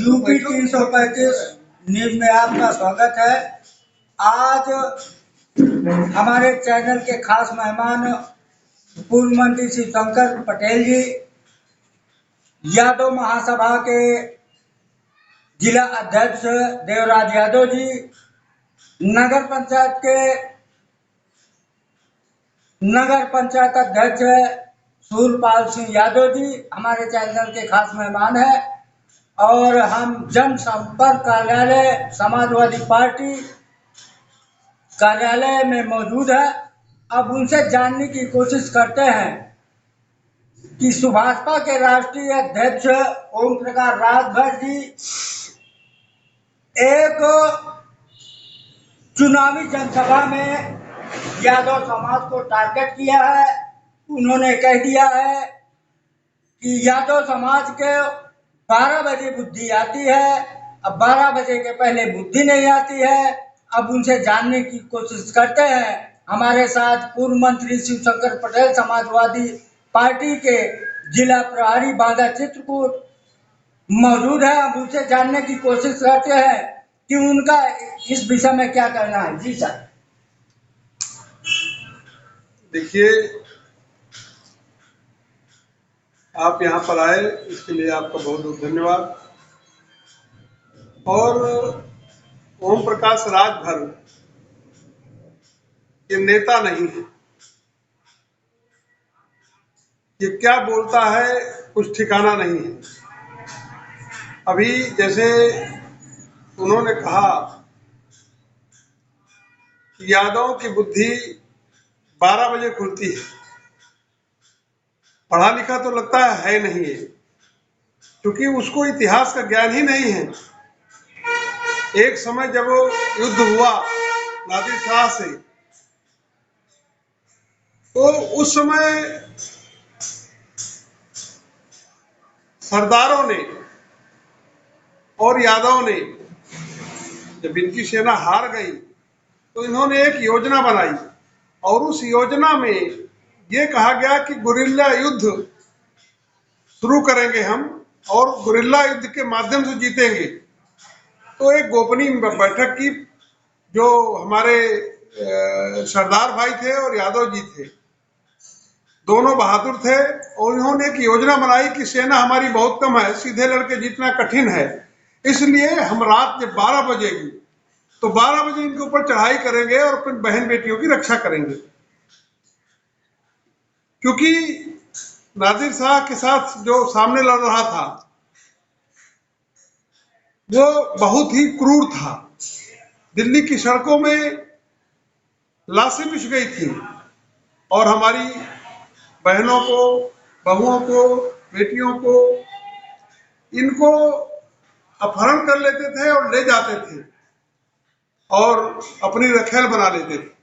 UP 335 news में आपका स्वागत है। आज हमारे चैनल के खास मेहमान पूर्व मंत्री श्री शंकर पटेल जी, यादव महासभा के जिला अध्यक्ष देवराज यादव जी, नगर पंचायत अध्यक्ष सूरपाल सिंह यादव जी हमारे चैनल के खास मेहमान हैं और हम जनसंपर्क कार्यालय समाजवादी पार्टी कार्यालय में मौजूद है। अब उनसे जानने की कोशिश करते हैं कि सुभाषपा के राष्ट्रीय अध्यक्ष ओम प्रकाश राजभर जी एक चुनावी जनसभा में यादव समाज को टारगेट किया है। उन्होंने कह दिया है कि यादव समाज के 12 बजे बुद्धि आती है, अब 12 बजे के पहले बुद्धि नहीं आती है। अब उनसे जानने की कोशिश करते हैं। हमारे साथ पूर्व मंत्री शिव शंकर पटेल समाजवादी पार्टी के जिला प्रभारी बांदा चित्रकूट मौजूद है। अब उनसे जानने की कोशिश करते हैं कि उनका इस विषय में क्या कहना है। जी सर। देखिए, आप यहाँ पर आए इसके लिए आपका बहुत बहुत धन्यवाद। और ओम प्रकाश राजभर ये नेता नहीं है, ये क्या बोलता है कुछ ठिकाना नहीं है। अभी जैसे उन्होंने कहा कि यादव की बुद्धि 12 बजे खुलती है, पढ़ा लिखा तो लगता है नहीं है, क्योंकि उसको इतिहास का ज्ञान ही नहीं है। एक समय जब युद्ध हुआ नादिर शाह से, तो उस समय सरदारों ने और यादव ने, जब इनकी सेना हार गई तो इन्होंने एक योजना बनाई और उस योजना में ये कहा गया कि गुरिल्ला युद्ध शुरू करेंगे हम और गुरिल्ला युद्ध के माध्यम से जीतेंगे। तो एक गोपनीय बैठक की, जो हमारे सरदार भाई थे और यादव जी थे, दोनों बहादुर थे और इन्होंने एक योजना बनाई कि सेना हमारी बहुत कम है, सीधे लड़के जीतना कठिन है, इसलिए हम रात जब 12 बजेगी तो 12 बजे इनके ऊपर चढ़ाई करेंगे और अपनी बहन बेटियों की रक्षा करेंगे। क्योंकि नादिर शाह के साथ जो सामने लड़ रहा था वो बहुत ही क्रूर था। दिल्ली की सड़कों में लाशें बिछ गई थी और हमारी बहनों को, बहुओं को, बेटियों को इनको अपहरण कर लेते थे और ले जाते थे और अपनी रखेल बना लेते थे।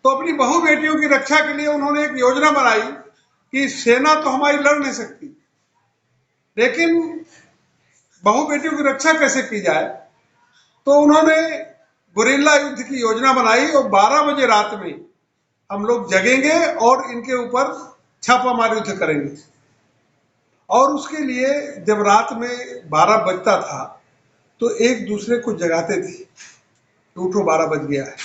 तो अपनी बहू बेटियों की रक्षा के लिए उन्होंने एक योजना बनाई कि सेना तो हमारी लड़ नहीं सकती, लेकिन बहू बेटियों की रक्षा कैसे की जाए। तो उन्होंने गुरिल्ला युद्ध की योजना बनाई और 12 बजे रात में हम लोग जगेंगे और इनके ऊपर छापामारी युद्ध करेंगे। और उसके लिए जब रात में 12 बजता था तो एक दूसरे को जगाते थे, उठो 12 बज गया है,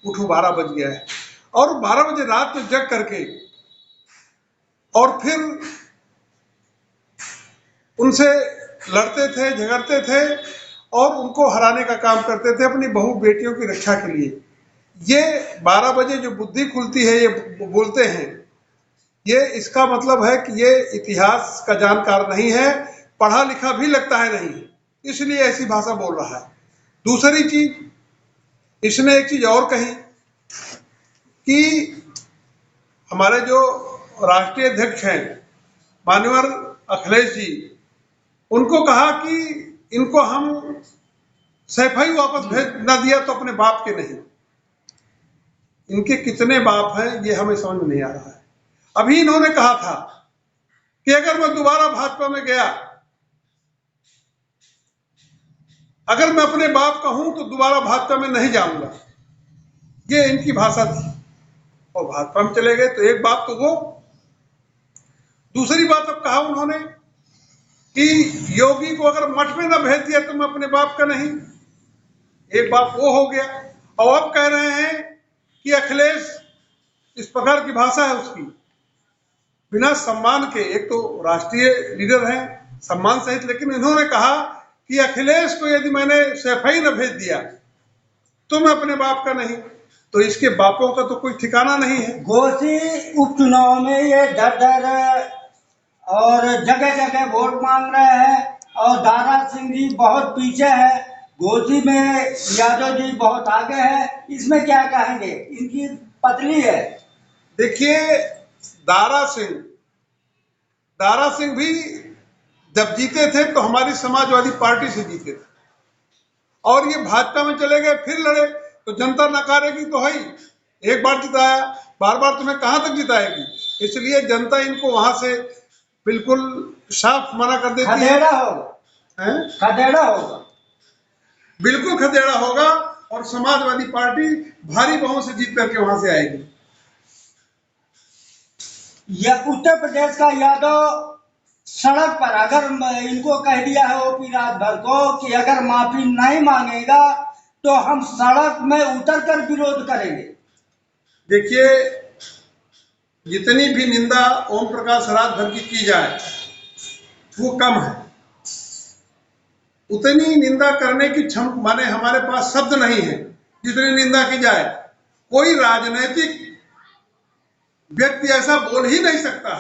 उठो 12 बज गया है। और 12 बजे रात में जग करके और फिर उनसे लड़ते थे, झगड़ते थे और उनको हराने का काम करते थे अपनी बहू बेटियों की रक्षा के लिए। ये 12 बजे जो बुद्धि खुलती है ये बोलते हैं, ये इसका मतलब है कि ये इतिहास का जानकार नहीं है, पढ़ा लिखा भी लगता है नहीं, इसलिए ऐसी भाषा बोल रहा है। दूसरी चीज, इसने एक चीज और कही कि हमारे जो राष्ट्रीय अध्यक्ष हैं माननीय अखिलेश जी, उनको कहा कि इनको हम सैफई वापस भेज न दिया तो अपने बाप के नहीं। इनके कितने बाप हैं ये हमें समझ में नहीं आ रहा है। अभी इन्होंने कहा था कि अगर मैं दोबारा भाजपा में गया, अगर मैं अपने बाप का हूं तो दोबारा भाजपा में नहीं जाऊंगा, ये इनकी भाषा थी। और भाजपा में चले गए तो एक बात तो वो। दूसरी बात अब कहा उन्होंने कि योगी को अगर मठ में न भेज दिया तो मैं अपने बाप का नहीं, एक बाप वो हो गया। और अब कह रहे हैं कि अखिलेश, इस प्रकार की भाषा है उसकी, बिना सम्मान के, एक तो राष्ट्रीय लीडर हैं सम्मान सहित, लेकिन इन्होंने कहा कि अखिलेश को यदि मैंने सैफई न भेज दिया तो मैं अपने बाप का नहीं। तो इसके बापों का तो कोई ठिकाना नहीं है। घोसी उपचुनाव में ये डर डर और जगह जगह वोट मांग रहे हैं और दारा सिंह जी बहुत पीछे है, घोसी में यादव जी बहुत आगे है, इसमें क्या कहेंगे? इनकी पतली है। देखिए, दारा सिंह भी जब जीते थे तो हमारी समाजवादी पार्टी से जीते थे, और ये भाजपा में चले गए, फिर लड़े तो जनता नकारेगी तो है ही। एक बार जिताया, बार बार तुम्हें कहां तक जिताएगी? इसलिए जनता इनको वहां से बिल्कुल साफ मना कर देती है। खदेड़ा होगा, खदेड़ा होगा, बिल्कुल खदेड़ा होगा, और समाजवादी पार्टी भारी बहुमत से जीत करके वहां से आएगी। यह उत्तर प्रदेश का यादव सड़क पर अगर इनको कह दिया है ओपी राजभर को कि अगर माफी नहीं मांगेगा तो हम सड़क में उतर कर विरोध करेंगे। देखिए, जितनी भी निंदा ओम प्रकाश राजभर की जाए वो कम है। उतनी निंदा करने की माने हमारे पास शब्द नहीं है जितनी निंदा की जाए। कोई राजनीतिक व्यक्ति ऐसा बोल ही नहीं सकता,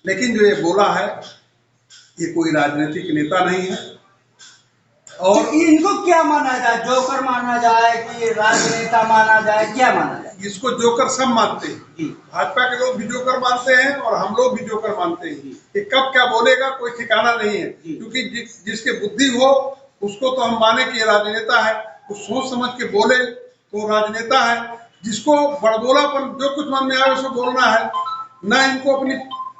लेकिन जो ये बोला है ये कोई राजनीतिक नेता नहीं है। और इनको क्या माना जाए? जोकर माना जाए कि राजनेता माना जाए, क्या माना जाए? इसको जोकर सब मानते हैं, भाजपा के लोग भी जोकर मानते हैं और हम लोग भी जोकर मानते हैं। कि कब क्या बोलेगा कोई ठिकाना नहीं है, क्योंकि जिसके बुद्धि हो उसको तो हम माने कि ये राजनेता है, वो सोच समझ के बोले तो राजनेता है। जिसको बड़बोलापन जो कुछ मन में आए उसको बोलना है, ना इनको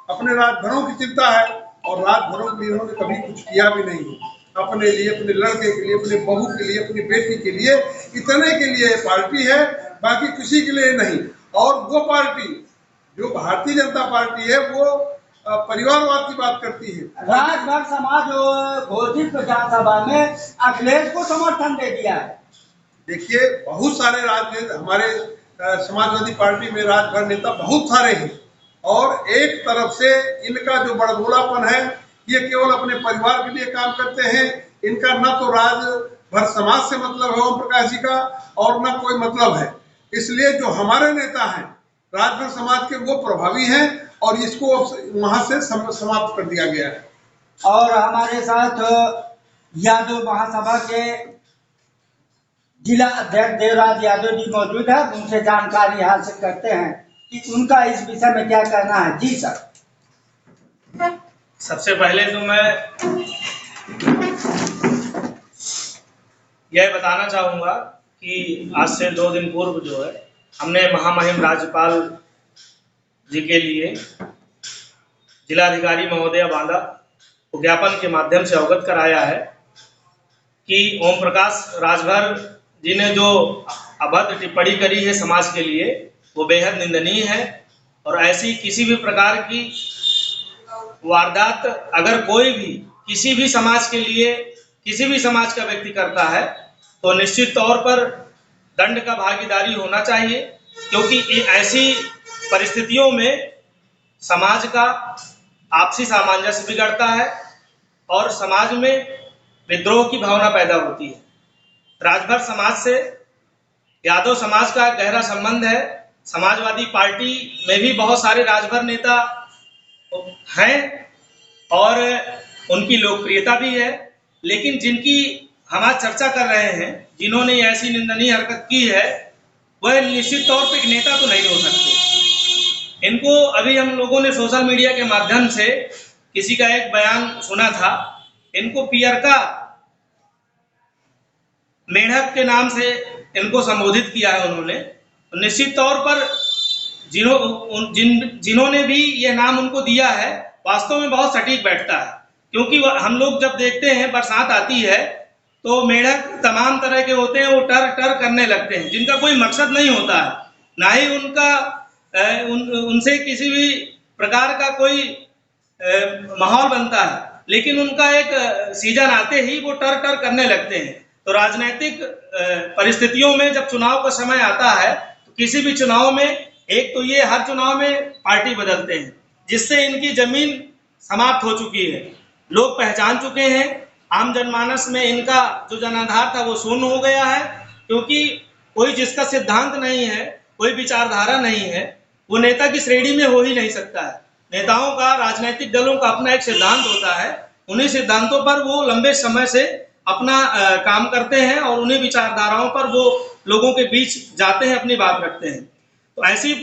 अपने राजभरों की चिंता है, और राजभरों के लिए इन्होंने कभी कुछ किया भी नहीं। अपने लिए, अपने लड़के के लिए, अपने बहू के लिए, अपनी बेटी के लिए, इतने के लिए पार्टी है, बाकी किसी के लिए नहीं। और वो पार्टी जो भारतीय जनता पार्टी है वो परिवारवाद की बात करती है। राजभर समाज घोषित विधानसभा में अखिलेश को समर्थन दे दिया है। देखिए, बहुत सारे हमारे समाजवादी पार्टी में राजभर नेता बहुत सारे हैं, और एक तरफ से इनका जो बड़बोलापन है, ये केवल अपने परिवार के लिए काम करते हैं। इनका न तो राजभर समाज से मतलब है ओम प्रकाश जी का, और न कोई मतलब है। इसलिए जो हमारे नेता हैं राजभर समाज के, वो प्रभावी हैं, और इसको वहां से समाप्त कर दिया गया है। और हमारे साथ यादव महासभा के जिला अध्यक्ष देवराज यादव जी मौजूद है, उनसे जानकारी हासिल करते हैं कि उनका इस विषय में क्या कहना है। जी सर। सबसे पहले तो मैं यह बताना चाहूँगा कि आज से 2 दिन पूर्व जो है हमने महामहिम राज्यपाल जी के लिए जिलाधिकारी महोदय बांदा को ज्ञापन के माध्यम से अवगत कराया है कि ओम प्रकाश राजभर जी ने जो अभद्र टिप्पणी करी है समाज के लिए वो बेहद निंदनीय है, और ऐसी किसी भी प्रकार की वारदात अगर कोई भी किसी भी समाज के लिए, किसी भी समाज का व्यक्ति करता है तो निश्चित तौर पर दंड का भागीदारी होना चाहिए, क्योंकि ऐसी परिस्थितियों में समाज का आपसी सामंजस्य बिगड़ता है और समाज में विद्रोह की भावना पैदा होती है। राजभर समाज से यादव समाज का गहरा संबंध है। समाजवादी पार्टी में भी बहुत सारे राजभर नेता हैं और उनकी लोकप्रियता भी है, लेकिन जिनकी हम आज चर्चा कर रहे हैं, जिन्होंने ऐसी निंदनीय हरकत की है, वह निश्चित तौर पर एक नेता तो नहीं हो सकते। इनको अभी हम लोगों ने सोशल मीडिया के माध्यम से किसी का एक बयान सुना था, इनको पियरका मेढक के नाम से इनको संबोधित किया है उन्होंने। तो निश्चित तौर पर जिन्होंने भी यह नाम उनको दिया है वास्तव में बहुत सटीक बैठता है, क्योंकि हम लोग जब देखते हैं बरसात आती है तो मेढक तमाम तरह के होते हैं, वो टर टर करने लगते हैं, जिनका कोई मकसद नहीं होता है, ना ही उनका उनसे किसी भी प्रकार का कोई माहौल बनता है, लेकिन उनका एक सीजन आते ही वो टर टर करने लगते हैं। तो राजनीतिक परिस्थितियों में जब चुनाव का समय आता है तो किसी भी चुनाव में एक तो ये हर चुनाव में पार्टी बदलते हैं, जिससे इनकी जमीन समाप्त हो चुकी है। लोग पहचान चुके हैं, आम जनमानस में इनका जो जनाधार था वो शून्य हो गया है, क्योंकि कोई जिसका सिद्धांत नहीं है, कोई विचारधारा नहीं है, वो नेता की श्रेणी में हो ही नहीं सकता है। नेताओं का, राजनीतिक दलों का अपना एक सिद्धांत होता है, उन्हीं सिद्धांतों पर वो लंबे समय से अपना काम करते हैं और उन्हीं विचारधाराओं पर वो लोगों के बीच जाते हैं, अपनी बात रखते हैं। तो ऐसी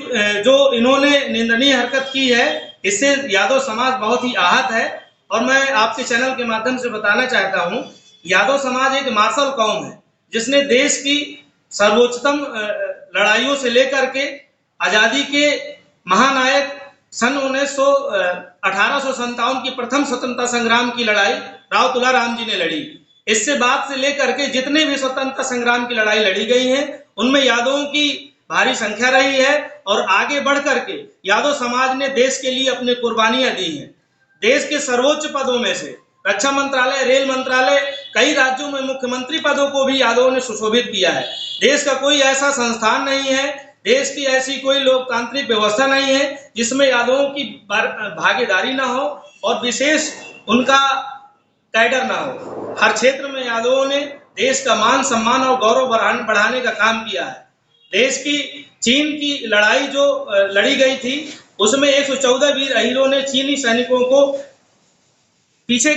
जो इन्होंने निंदनीय हरकत की है, इससे यादव समाज बहुत ही आहत है। और मैं आपके चैनल के माध्यम से बताना चाहता हूँ, यादव समाज एक मार्शल कौम है, जिसने देश की सर्वोच्चतम लड़ाइयों से लेकर के आजादी के महानायक सन 1857 की प्रथम स्वतंत्रता संग्राम की लड़ाई राव तुलाराम जी ने लड़ी। इससे बाद से लेकर के जितने भी स्वतंत्रता संग्राम की लड़ाई लड़ी गई है, उनमें यादवों की भारी संख्या रही है और आगे बढ़ करके यादव समाज ने देश के लिए अपनी कुर्बानियां दी हैं। देश के सर्वोच्च पदों में से रक्षा मंत्रालय, रेल मंत्रालय, कई राज्यों में मुख्यमंत्री पदों को भी यादवों ने सुशोभित किया है। देश का कोई ऐसा संस्थान नहीं है, देश की ऐसी कोई लोकतांत्रिक व्यवस्था नहीं है जिसमें यादवों की भागीदारी ना हो और विशेष उनका कैडर ना हो। हर क्षेत्र में यादवों ने देश का मान सम्मान और गौरव बढ़ाने का काम किया है। देश की चीन की लड़ाई जो लड़ी गई थी, उसमें 114 वीर अहीरों ने चीनी सैनिकों को पीछे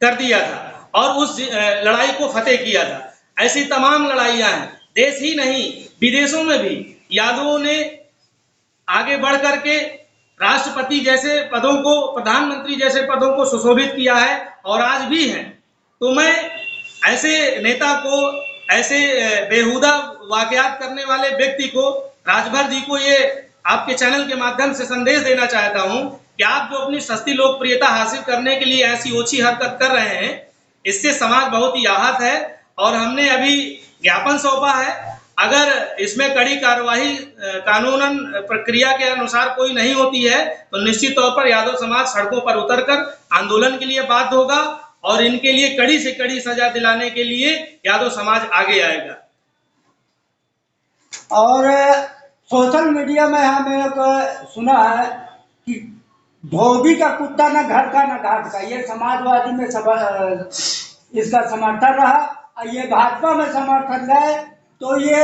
कर दिया था और उस लड़ाई को फतेह किया था। ऐसी तमाम लड़ाइयां हैं, देश ही नहीं विदेशों में भी यादवों ने आगे बढ़ करके राष्ट्रपति जैसे पदों को, प्रधानमंत्री जैसे पदों को सुशोभित किया है और आज भी हैं। तो मैं ऐसे नेता को, ऐसे बेहुदा वाकयात करने वाले व्यक्ति को, राजभर जी को ये आपके चैनल के माध्यम से संदेश देना चाहता हूं कि आप जो अपनी सस्ती लोकप्रियता हासिल करने के लिए ऐसी ओछी हरकत कर रहे हैं, इससे समाज बहुत ही आहत है और हमने अभी ज्ञापन सौंपा है। अगर इसमें कड़ी कार्यवाही कानूनन प्रक्रिया के अनुसार कोई नहीं होती है तो निश्चित तौर पर यादव समाज सड़कों पर उतरकर आंदोलन के लिए बाध्य होगा और इनके लिए कड़ी से कड़ी सजा दिलाने के लिए यादव समाज आगे आएगा। और सोशल मीडिया में हमें एक सुना है कि धोबी का कुत्ता ना घर का ना घाट का, ये समाजवादी में इसका समर्थन रहा और ये भाजपा में समर्थन गए। तो ये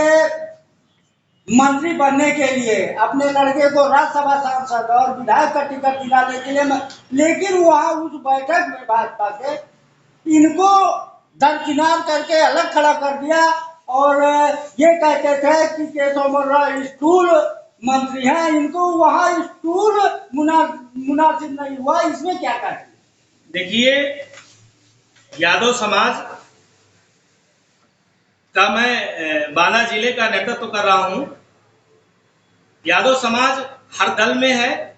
मंत्री बनने के लिए अपने लड़के को राज्यसभा सांसद और विधायक का टिकट दिलाने के लिए, लेकिन वहां उस बैठक में भाजपा से इनको दरकिनार करके अलग खड़ा कर दिया और ये कहते थे कि केशव मर्रा स्टूल मंत्री हैं, इनको वहां स्टूल मुनासिब नहीं हुआ। इसमें क्या कहते? देखिए, यादव समाज का मैं बाला जिले का नेतृत्व कर रहा हूं। यादव समाज हर दल में है,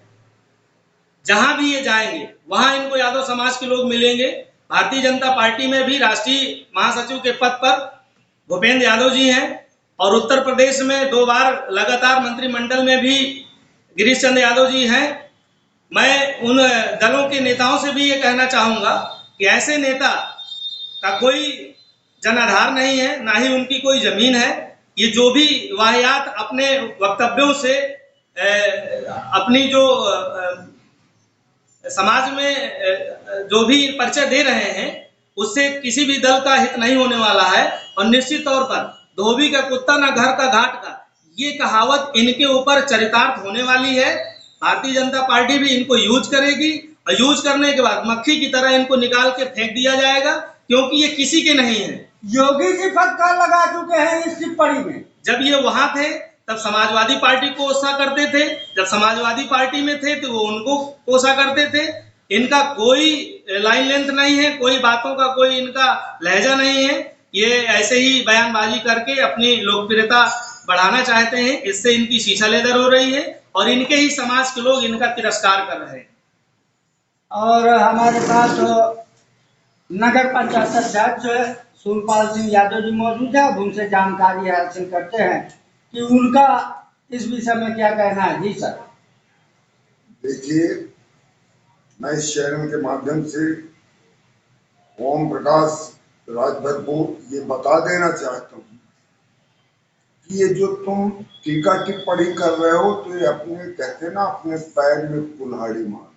जहां भी ये जाएंगे वहां इनको यादव समाज के लोग मिलेंगे। भारतीय जनता पार्टी में भी राष्ट्रीय महासचिव के पद पर भूपेंद्र यादव जी हैं और उत्तर प्रदेश में 2 बार लगातार मंत्रिमंडल में भी गिरीश चंद्र यादव जी हैं। मैं उन दलों के नेताओं से भी ये कहना चाहूंगा कि ऐसे नेता का कोई जनाधार नहीं है, ना ही उनकी कोई जमीन है। ये जो भी वाहियात अपने वक्तव्यों से अपनी जो समाज में जो भी परिचय दे रहे हैं, उससे किसी भी दल का हित नहीं होने वाला है। और निश्चित तौर पर धोबी का कुत्ता ना घर का घाट का, ये कहावत इनके ऊपर चरितार्थ होने वाली है। भारतीय जनता पार्टी भी इनको यूज करेगी और यूज करने के बाद मक्खी की तरह इनको निकाल के फेंक दिया जाएगा, क्योंकि ये किसी के नहीं है। योगी जी फटकार लगा चुके हैं इस टिप्पणी में। जब ये वहां थे तब समाजवादी पार्टी को कोसा करते थे, जब समाजवादी पार्टी में थे तो वो उनको कोसा करते थे। इनका कोई लाइन लेंथ नहीं है, कोई बातों का कोई इनका लहजा नहीं है। ये ऐसे ही बयानबाजी करके अपनी लोकप्रियता बढ़ाना चाहते हैं, इससे इनकी शीशा लेदर हो रही है और इनके ही समाज के लोग इनका तिरस्कार कर रहे हैं। और हमारे पास नगर पंचायत अध्यक्ष सूरपाल सिंह यादव जी मौजूद है, अब उनसे जानकारी हासिल करते हैं। कि उनका इस विषय में क्या कहना है। जी सर। देखिए, मैं इस चैनल के माध्यम से ओम प्रकाश राजभर को ये बता देना चाहता हूँ कि ये जो तुम टीका टिप्पणी कर रहे हो, तो ये अपने कहते ना अपने पैर में कुल्हाड़ी मार,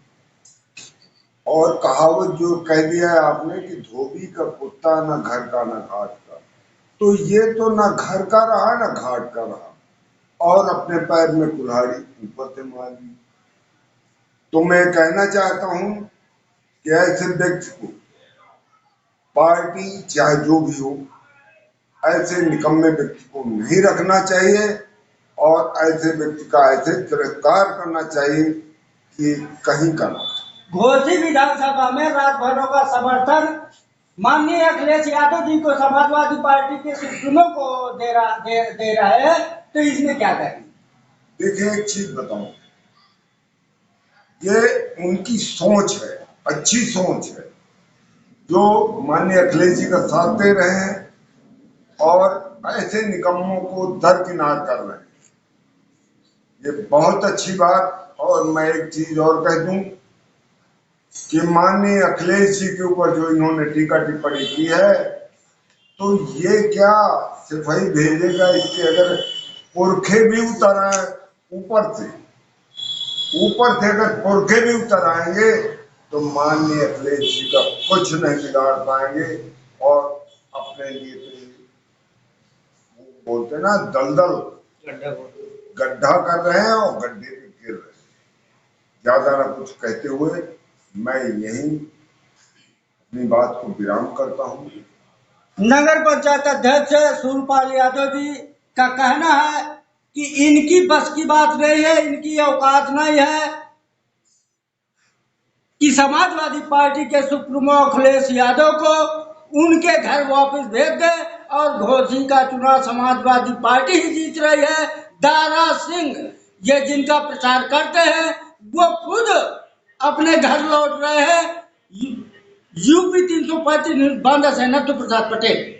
और कहावत जो कह दिया है आपने कि धोबी का कुत्ता ना घर का ना घाट का, तो ये तो ना घर का रहा ना घाट का रहा, और अपने पैर में कुल्हाड़ी ऊपर से मार दी। तो मैं कहना चाहता हूं कि ऐसे व्यक्ति को पार्टी चाहे जो भी हो, ऐसे निकम्मे व्यक्ति को नहीं रखना चाहिए, और ऐसे व्यक्ति का ऐसे तिरस्कार करना चाहिए कि कहीं का ना। घोसी विधानसभा में राजभरों का समर्थन माननीय अखिलेश यादव जी को समाजवादी पार्टी के सुप्रीमो को दे रहा है, तो इसमें क्या करेंगे? देखिए, एक चीज बताऊं, ये उनकी सोच है, अच्छी सोच है, जो माननीय अखिलेश जी का साथ दे रहे हैं और ऐसे निकम्मों को दरकिनार कर रहे हैं। ये बहुत अच्छी बात। और मैं एक चीज और कह दूं कि माननीय अखिलेश जी के ऊपर जो इन्होंने टीका टिप्पणी की है, तो ये क्या सिपाही भेजेगा, इसके अगर पुरखे भी उतर आए ऊपर से अगर पुरखे भी उतर आएंगे, तो माननीय अखिलेश जी का कुछ नहीं बिगाड़ पाएंगे, और अपने लिए तो बोलते ना दलदल गड्ढा कर रहे हैं और गड्ढे पे गिर रहे हैं। ज्यादा ना कुछ कहते हुए मैं यही अपनी बात को विराम करता हूँ। नगर पंचायत अध्यक्ष सूरपाल यादव जी का कहना है कि इनकी बस की बात नहीं है, इनकी औकात नहीं है कि समाजवादी पार्टी के सुप्रीमो अखिलेश यादव को उनके घर वापस भेज दे, और घोसी का चुनाव समाजवादी पार्टी ही जीत रही है। दारा सिंह ये जिनका प्रचार करते हैं, वो खुद अपने घर लौट रहे हैं। यूपी 335 बंद से नत्थु प्रसाद पटेल।